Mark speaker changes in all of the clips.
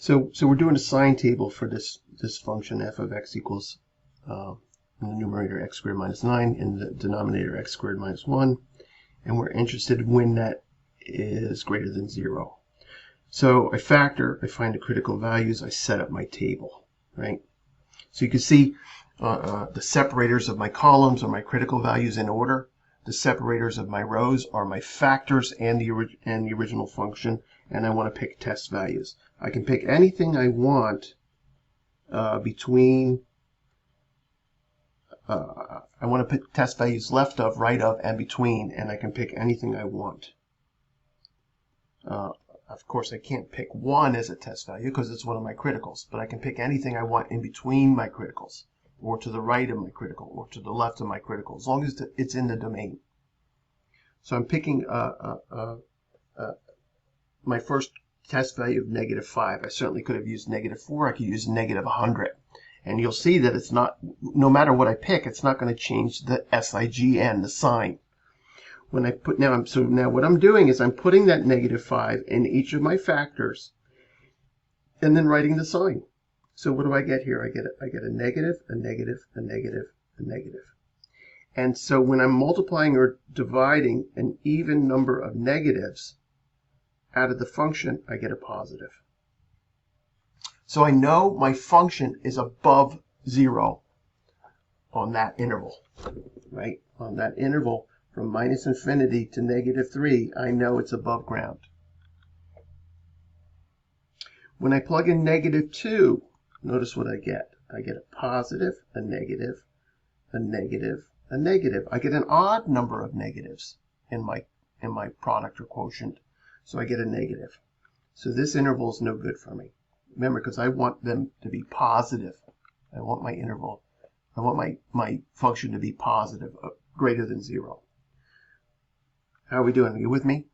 Speaker 1: So we're doing a sign table for this function f of x equals in the numerator x squared minus 9, in the denominator x squared minus 1, and we're interested when that is greater than 0. So I factor, I find the critical values, I set up my table, right? So you can see the separators of my columns are my critical values in order. The separators of my rows are my factors and the original function, and I want to pick test values. I can pick anything I want between, I want to pick test values left of, right of, and between, and I can pick anything I want. Of course, I can't pick 1 as a test value because it's one of my criticals, but I can pick anything I want in between my criticals, or to the right of my critical, or to the left of my critical, as long as it's in the domain. So I'm picking my first test value of -5. I certainly could have used -4. I could use -100. And you'll see that it's not, no matter what I pick, it's not going to change the SIGN, the sign. When I put, now what I'm doing is I'm putting that -5 in each of my factors and then writing the sign. So what do I get here? I get a negative, a negative, a negative, a negative. And so when I'm multiplying or dividing an even number of negatives out of the function, I get a positive. So I know my function is above 0 on that interval, right? On that interval from -infinity to -3, I know it's above ground. When I plug in -2, notice what I get. I get a positive, a negative, a negative, a negative. I get an odd number of negatives in my product or quotient, so I get a negative. So this interval is no good for me. Remember, because I want them to be positive. I want my interval, I want my function to be positive, greater than 0. How are we doing? Are you with me?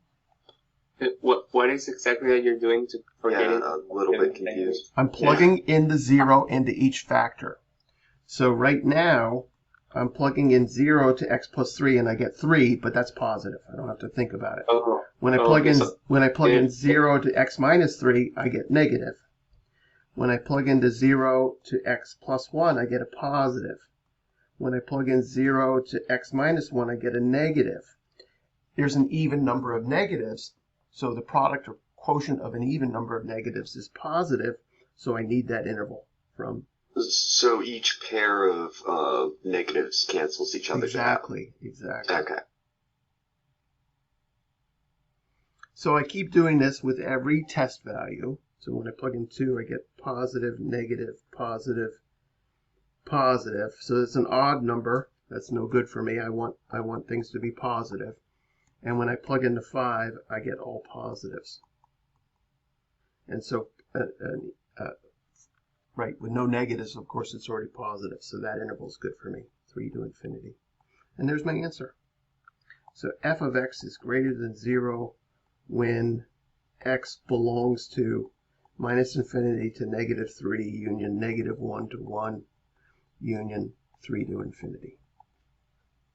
Speaker 2: What is exactly that you're doing to forget it?
Speaker 3: Yeah, a little bit confused.
Speaker 1: I'm plugging in the 0 into each factor. So right now, I'm plugging in 0 to x plus 3, and I get 3, but that's positive. I don't have to think about it.
Speaker 2: Oh,
Speaker 1: When I plug in 0 to x minus 3, I get negative. When I plug into 0 to x plus 1, I get a positive. When I plug in 0 to x minus 1, I get a negative. There's an even number of negatives, so the product or quotient of an even number of negatives is positive, so I need that interval from.
Speaker 3: So each pair of negatives cancels each other out.
Speaker 1: Exactly.
Speaker 3: Okay.
Speaker 1: So I keep doing this with every test value. So when I plug in 2, I get positive, negative, positive, positive. So it's an odd number. That's no good for me. I want things to be positive. And when I plug into 5, I get all positives. And so, right, with no negatives, of course, it's already positive. So that interval is good for me, 3 to infinity. And there's my answer. So f of x is greater than 0 when x belongs to -infinity to -3 union -1 to 1 union 3 to infinity.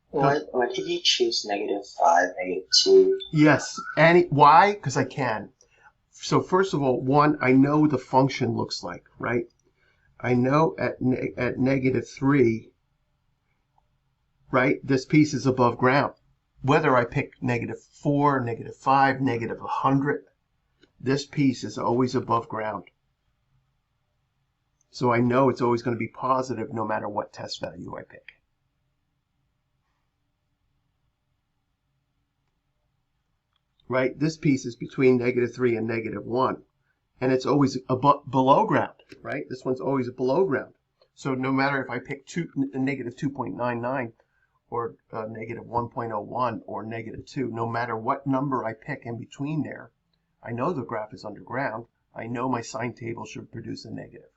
Speaker 4: Why did you choose -5, -2?
Speaker 1: Yes. Why? Because I can. So first of all, 1, I know the function looks like, right? I know at -3, right, this piece is above ground. Whether I pick -4, -5, -100, this piece is always above ground. So I know it's always going to be positive no matter what test value I pick. Right? This piece is between -3 and -1. And it's always below ground, right? This one's always below ground. So no matter if I pick -2.99 or -1.01 or -2, no matter what number I pick in between there, I know the graph is underground. I know my sign table should produce a negative.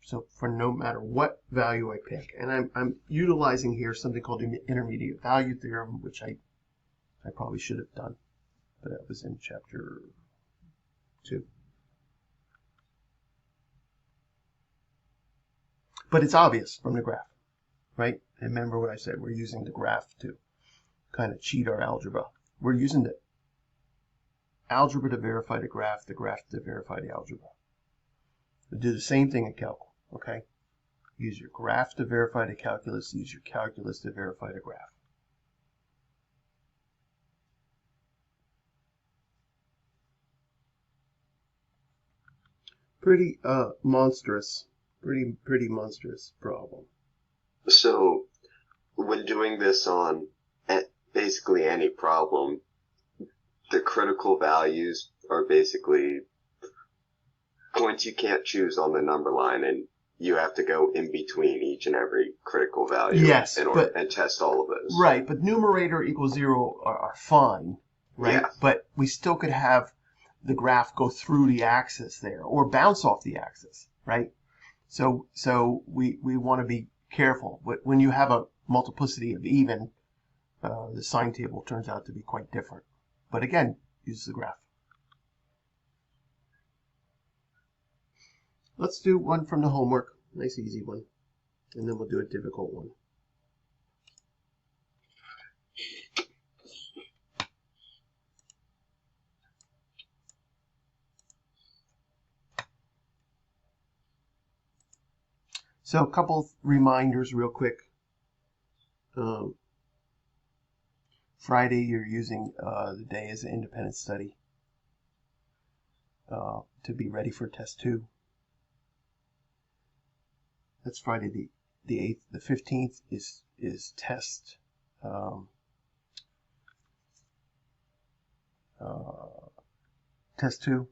Speaker 1: So for no matter what value I pick, and I'm utilizing here something called the intermediate value theorem, which I probably should have done, but that was in chapter 2. But it's obvious from the graph, right? And remember what I said, we're using the graph to kind of cheat our algebra. We're using the algebra to verify the graph to verify the algebra. do the same thing in calc, okay? Use your graph to verify the calculus, use your calculus to verify the graph. Pretty monstrous, pretty monstrous problem.
Speaker 3: So, when doing this on basically any problem, the critical values are basically points you can't choose on the number line, and you have to go in between each and every critical value
Speaker 1: Yes,
Speaker 3: and test all of those.
Speaker 1: Right, but numerator equals 0 are fine, right?
Speaker 3: Yeah.
Speaker 1: But we still could have the graph go through the axis there or bounce off the axis, right? So we want to be careful. When you have a multiplicity of even, the sign table turns out to be quite different. But again, use the graph. Let's do one from the homework. Nice easy one. And then we'll do a difficult one. So a couple reminders real quick. Friday, you're using the day as an independent study to be ready for test 2. That's Friday the 8th. The 15th is test test 2.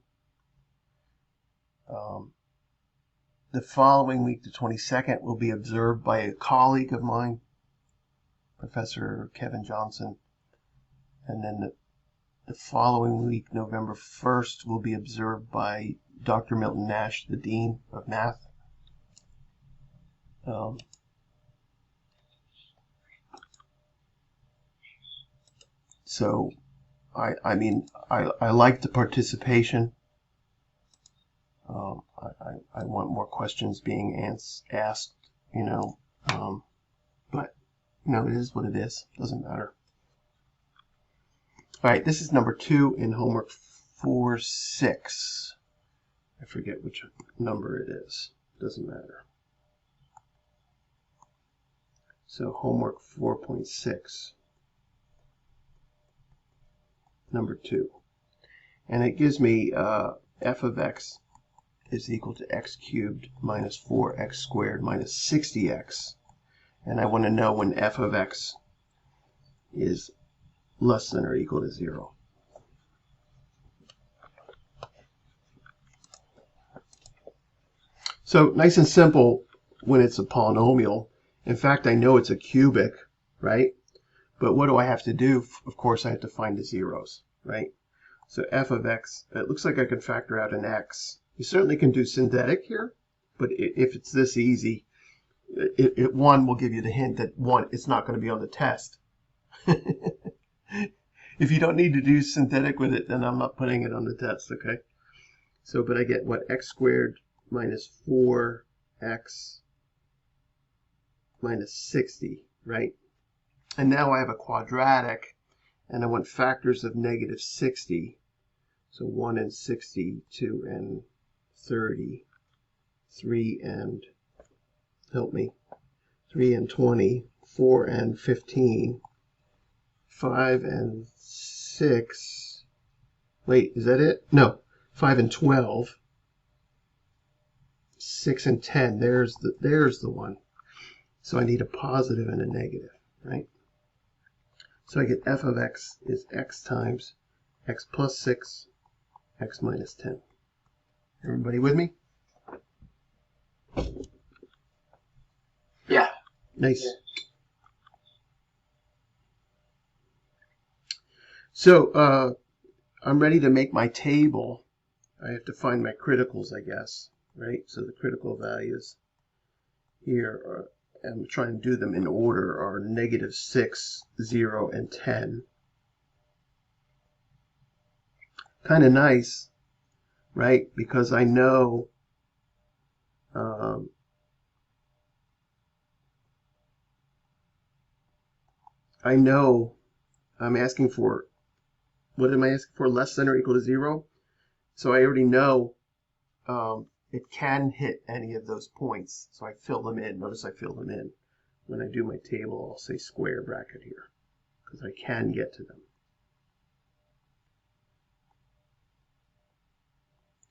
Speaker 1: The following week, the 22nd, will be observed by a colleague of mine, Professor Kevin Johnson. And then the following week, November 1st, will be observed by Dr. Milton Nash, the Dean of Math. So, I mean, I like the participation. I want more questions being asked, you know, but, you know, it is what it is. Doesn't matter. All right, this is number 2 in homework 4.6. I forget which number it is. Doesn't matter. So homework 4.6, number 2. And it gives me f of x is equal to x cubed minus 4x squared minus 60x. And I want to know when f of x is less than or equal to 0. So nice and simple when it's a polynomial. In fact, I know it's a cubic, right? But what do I have to do? Of course, I have to find the zeros, right? So f of x, it looks like I could factor out an x. You certainly can do synthetic here, but if it's this easy, one will give you the hint that one, it's not going to be on the test. If you don't need to do synthetic with it, then I'm not putting it on the test, okay? So, but I get what? X squared minus 4x minus 60, right? And now I have a quadratic, and I want factors of negative 60. So 1 and 60, 2 and 30, 3 and, help me, 3 and 20, 4 and 15, 5 and 6, wait, is that it? No, 5 and 12, 6 and 10, there's the one. So I need a positive and a negative, right? So I get f of x is x times x plus 6, x minus 10. Everybody with me?
Speaker 4: Yeah.
Speaker 1: Nice. Yeah. So I'm ready to make my table. I have to find my criticals, I guess, right? So the critical values here are, I'm trying to do them in order, are negative 6, 0, and 10. Kind of nice, right? Because I know I'm asking for, what am I asking for? Less than or equal to 0. So I already know it can hit any of those points. So I fill them in. Notice I fill them in. When I do my table, I'll say square bracket here because I can get to them.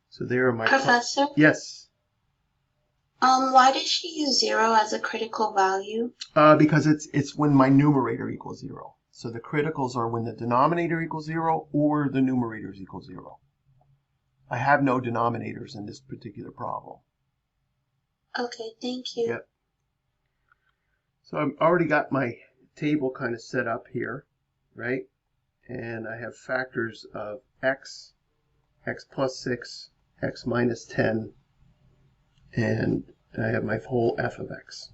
Speaker 1: So there are my...
Speaker 5: Professor?
Speaker 1: Yes.
Speaker 5: Why did she use 0 as a critical value?
Speaker 1: Because it's when my numerator equals 0. So the criticals are when the denominator equals 0 or the numerators equal 0. I have no denominators in this particular problem.
Speaker 5: Okay, thank you.
Speaker 1: Yep. So I've already got my table kind of set up here, right? And I have factors of x, x plus 6, x minus 10, and I have my whole f of x.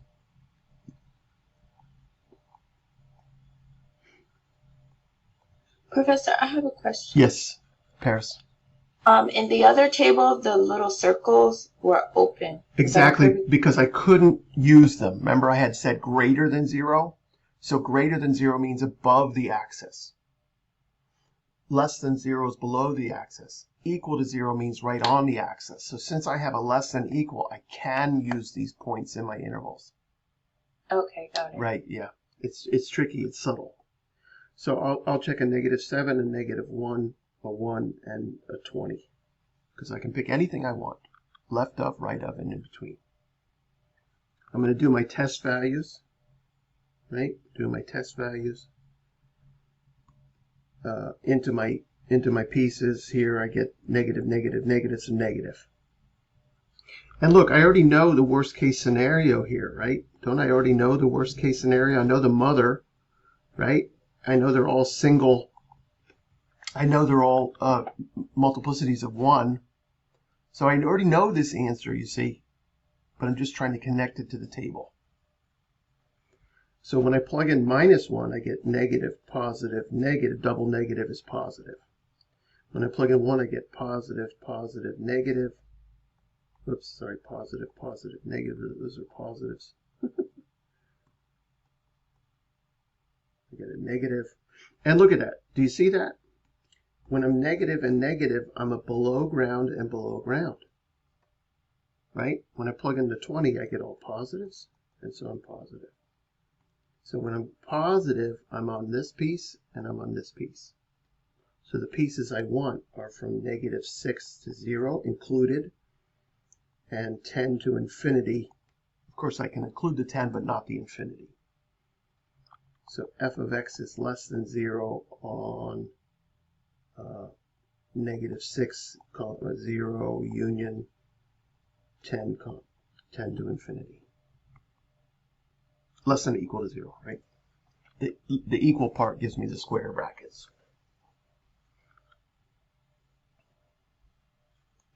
Speaker 5: Professor, I have a question.
Speaker 1: Yes, Paris.
Speaker 5: In the other table, the little circles were open.
Speaker 1: Exactly, because I couldn't use them. Remember I had said greater than 0? So greater than 0 means above the axis. Less than 0 is below the axis. Equal to 0 means right on the axis. So since I have a less than equal, I can use these points in my intervals.
Speaker 5: Okay, got it.
Speaker 1: Right, yeah. It's tricky, it's subtle. So I'll check a -7, a -1, a 1, and a 20. Because I can pick anything I want. Left of, right of, and in between. I'm going to do my test values. Right? Do my test values. Into my pieces here, I get negative, negative, negatives, and negative. And look, I already know the worst case scenario here, right? Don't I already know the worst case scenario? I know the mother, right? I know they're all single. I know they're all multiplicities of 1. So I already know this answer, you see. But I'm just trying to connect it to the table. So when I plug in -1, I get negative, positive, negative. Double negative is positive. When I plug in 1, I get positive, positive, negative. Oops, sorry, positive, positive, negative. Those are positives. I get a negative. And look at that. Do you see that? When I'm negative and negative, I'm a below ground and below ground. Right? When I plug in the 20, I get all positives, and so I'm positive. So when I'm positive, I'm on this piece, and I'm on this piece. So the pieces I want are from -6 to 0 included, and 10 to infinity. Of course, I can include the 10, but not the infinity. So f of x is less than 0 on -6, call it 0 union 10 to infinity. Less than or equal to 0, right? The equal part gives me the square brackets.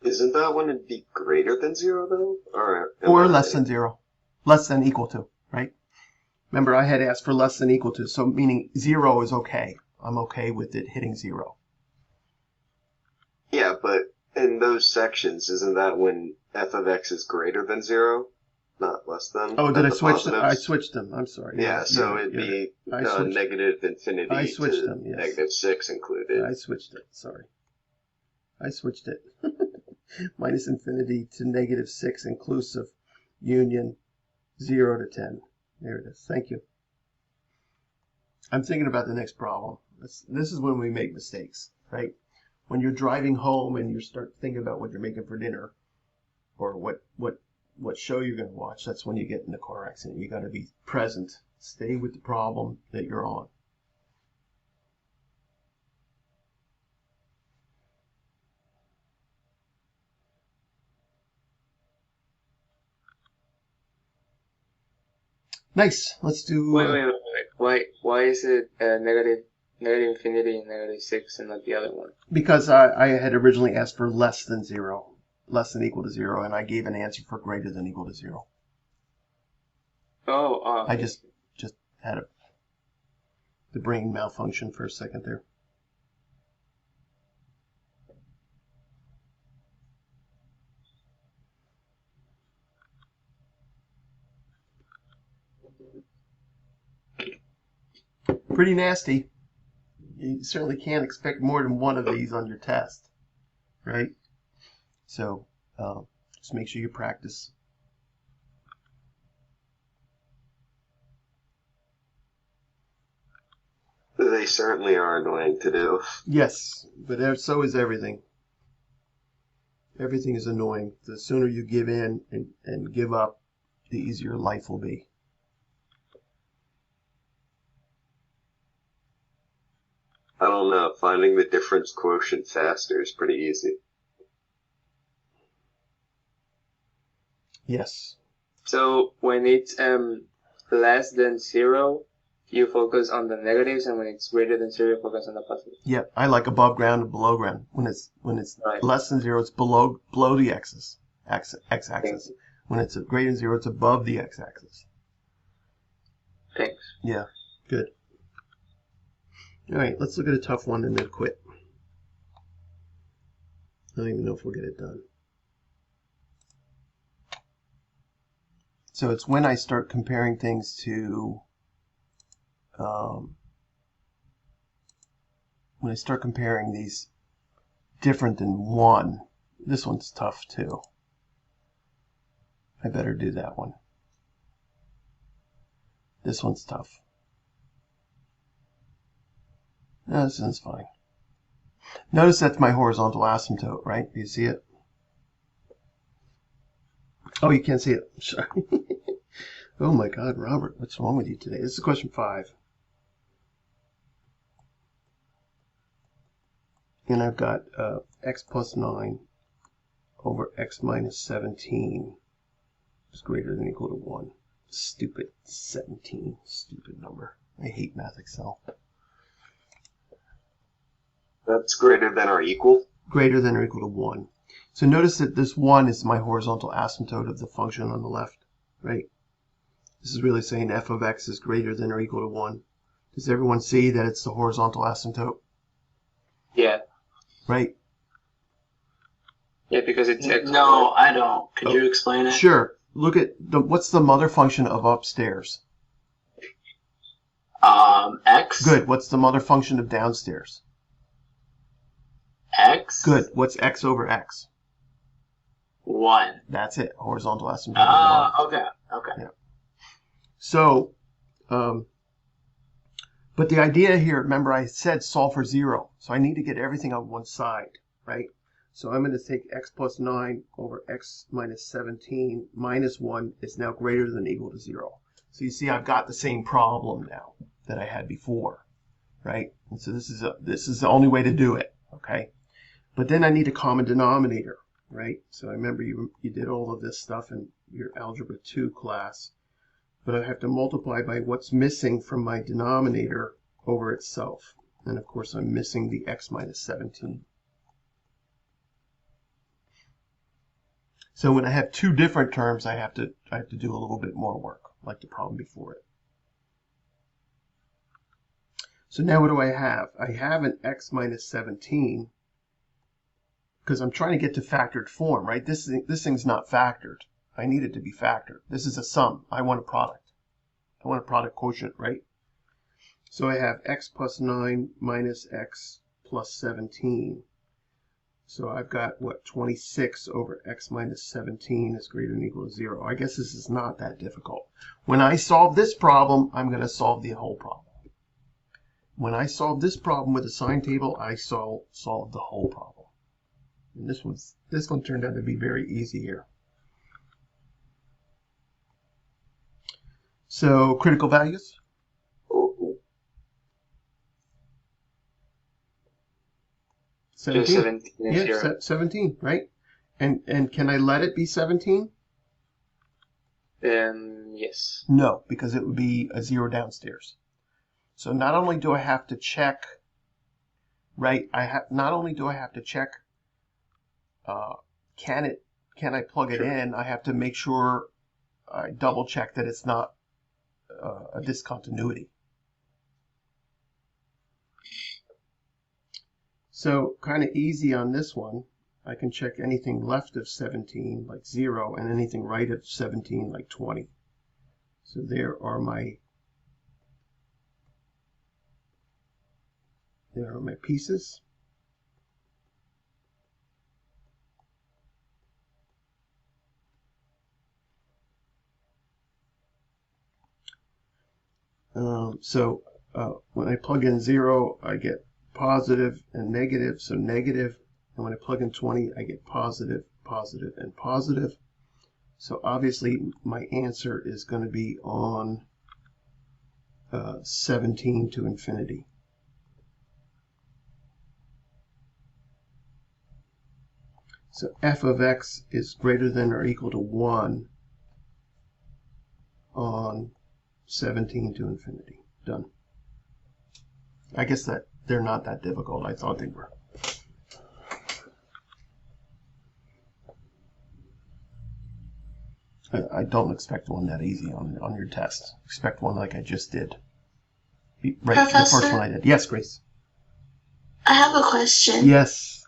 Speaker 3: Isn't that when it'd be greater than 0 though?
Speaker 1: Or less than 0. Less than equal to, right? Remember, I had asked for less than equal to, so meaning 0 is okay. I'm okay with it hitting 0.
Speaker 3: Yeah, but in those sections, isn't that when f of x is greater than 0? Not less than?
Speaker 1: Oh, did I switch them? I switched them. I'm sorry.
Speaker 3: Yeah, so it'd be negative infinity
Speaker 1: I switched
Speaker 3: to
Speaker 1: them, yes.
Speaker 3: -6 included.
Speaker 1: I switched it, sorry. I switched it. Minus infinity to -6 inclusive union 0 to 10. There it is. Thank you. I'm thinking about the next problem. This is when we make mistakes, right? When you're driving home and you start thinking about what you're making for dinner or what show you're going to watch, that's when you get in a car accident. You got to be present. Stay with the problem that you're on. Nice. Let's do.
Speaker 2: Wait. Why is it negative infinity and -6 and not the other one?
Speaker 1: Because I had originally asked for less than 0, less than equal to 0, and I gave an answer for greater than equal to 0.
Speaker 2: Oh.
Speaker 1: I just had the brain malfunction for a second there. Pretty nasty. You certainly can't expect more than one of these on your test, right? So Just make sure you practice.
Speaker 3: They certainly are annoying to do.
Speaker 1: Yes, but so is everything. Everything is annoying. The sooner you give in and give up, the easier life will be.
Speaker 3: I don't know. Finding the difference quotient faster is pretty easy.
Speaker 1: Yes.
Speaker 2: So when it's less than 0, you focus on the negatives, and when it's greater than 0, you focus on the positives.
Speaker 1: Yep. I like above ground and below ground. When it's
Speaker 2: Right.
Speaker 1: less than 0, it's below the x-axis. When it's greater than 0, it's above the x-axis.
Speaker 2: Thanks.
Speaker 1: Yeah. Good. All right. Let's look at a tough one and then quit. I don't even know if we'll get it done. So it's when I start comparing things to, when I start comparing these different than 1. This one's tough too. I better do that one. This one's tough. No, this one's fine. Notice that's my horizontal asymptote, right? Do you see it? Oh, you can't see it. Sorry. Oh my God, Robert, what's wrong with you today? This is question 5. And I've got x plus 9 over x minus 17 is greater than or equal to 1. Stupid 17. Stupid number. I hate Math Excel.
Speaker 3: That's greater than or equal?
Speaker 1: Greater than or equal to 1. So notice that this 1 is my horizontal asymptote of the function on the left, right? This is really saying f of x is greater than or equal to 1. Does everyone see that it's the horizontal asymptote?
Speaker 2: Yeah.
Speaker 1: Right?
Speaker 2: Yeah, because it's x.
Speaker 4: No, I don't. Could you explain it?
Speaker 1: Sure. Look at what's the mother function of upstairs?
Speaker 4: X.
Speaker 1: Good. What's the mother function of downstairs?
Speaker 4: X.
Speaker 1: Good. What's x over x?
Speaker 4: 1.
Speaker 1: That's it. Horizontal asymptote of 1.
Speaker 4: Okay. Okay.
Speaker 1: Yeah. So, but the idea here, remember I said solve for 0. So I need to get everything on one side, right? So I'm going to take x plus 9 over x minus 17 minus 1 is now greater than or equal to 0. So you see I've got the same problem now that I had before, right? And so this is the only way to do it, okay? But then I need a common denominator, right? So I remember you did all of this stuff in your Algebra 2 class. But I have to multiply by what's missing from my denominator over itself. And of course I'm missing the x minus 17. So when I have two different terms, I have to do a little bit more work, like the problem before it. So now what do I have? I have an x minus 17 because I'm trying to get to factored form, right? This thing's not factored. I need it to be factored. This is a sum. I want a product. I want a product quotient, right? So I have x plus 9 minus x plus 17. So I've got, what, 26 over x minus 17 is greater than or equal to 0. I guess this is not that difficult. When I solve this problem, I'm going to solve the whole problem. When I solve this problem with a sign table, I solve the whole problem. And this one turned out to be very easy here. So critical values.
Speaker 2: Just 17 and
Speaker 1: Yeah,
Speaker 2: 0.
Speaker 1: 17, right? And can I let it be 17?
Speaker 2: Yes.
Speaker 1: No, because it would be a 0 downstairs. So not only do I have to check, right? Not only do I have to check, can I plug it in? I have to make sure I double check that it's not a discontinuity. So kind of easy on this one. I can check anything left of 17 like 0 and anything right of 17 like 20. So there are my pieces. So when I plug in 0, I get positive and negative, so negative. And when I plug in 20, I get positive, positive, and positive. So obviously my answer is going to be on 17 to infinity. So f of x is greater than or equal to 1 on 17 to infinity. Done. I guess that they're not that difficult. I thought they were. I don't expect one that easy on your test. Expect one like I just did. Right, the first one I did. Yes, Grace.
Speaker 5: I have a question.
Speaker 1: Yes.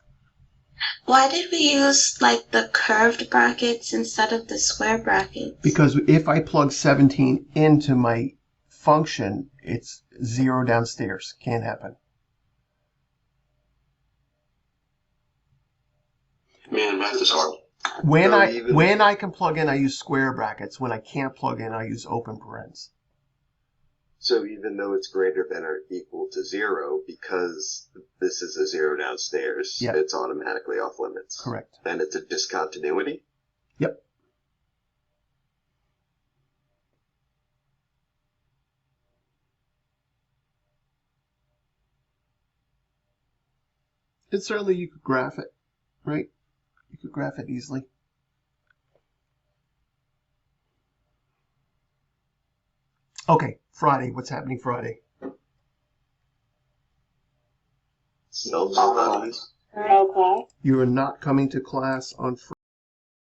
Speaker 5: Why did we use like the curved brackets instead of the square brackets?
Speaker 1: Because if I plug 17 into my function, it's 0 downstairs. Can't happen.
Speaker 3: Man, math is hard.
Speaker 1: When I can plug in, I use square brackets. When I can't plug in, I use open parens.
Speaker 3: So even though it's greater than or equal to 0, because this is a 0 downstairs,
Speaker 1: Yep.
Speaker 3: It's automatically off limits.
Speaker 1: Correct.
Speaker 3: Then it's a discontinuity?
Speaker 1: Yep. And certainly you could graph it, right? You could graph it easily. Okay, Friday. What's happening Friday?
Speaker 3: Self-studies.
Speaker 5: Okay.
Speaker 1: You are not coming to class on Friday.